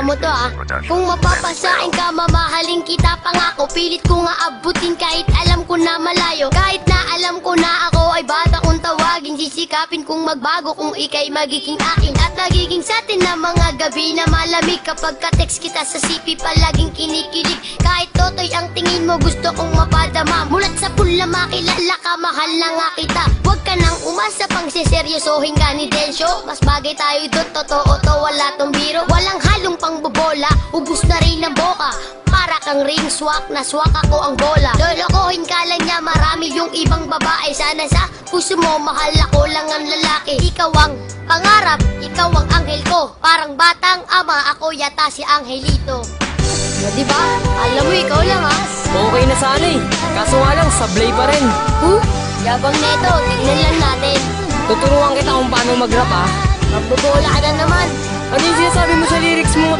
mo to kung mapapasain ka, mamahalin kita pangako. Pilit ko nga abutin kahit alam ko na malayo. Kahit na alam ko na ako ay bata kong tawagin. Sisikapin kong magbago kung ika'y magiging akin. At nagiging sa atin na mga gabi na malamig. Kapag ka-text kita sa CP palaging kinikilig. Kahit totoy ang tingin mo gusto kong mapadama. Mulat sa pula makilala ka, mahal na nga kita. Huwag ka nang umasa pang siseryosohin ka ni Densyo. Mas bagay tayo doon, totoo to, wala tong biro. Walang halong pangbobola, ubus na rin ang boka. Para kang ring swak, na swak ako ang bola. Lolokohin ka lang niya, marami yung ibang babae. Sana sa puso mo, mahal ako lang ang lalaki. Ikaw ang pangarap, ikaw ang anghel ko. Parang batang ama, ako yata si Angelito. Diba? Alam mo, ikaw lang Okay na sana kaso nga lang, sablay pa rin. Yabang neto, tignan lang natin. Tuturuan kita kung paano mag-rap Magbobola ka na naman. Ano yung sinasabi mo sa lyrics mo?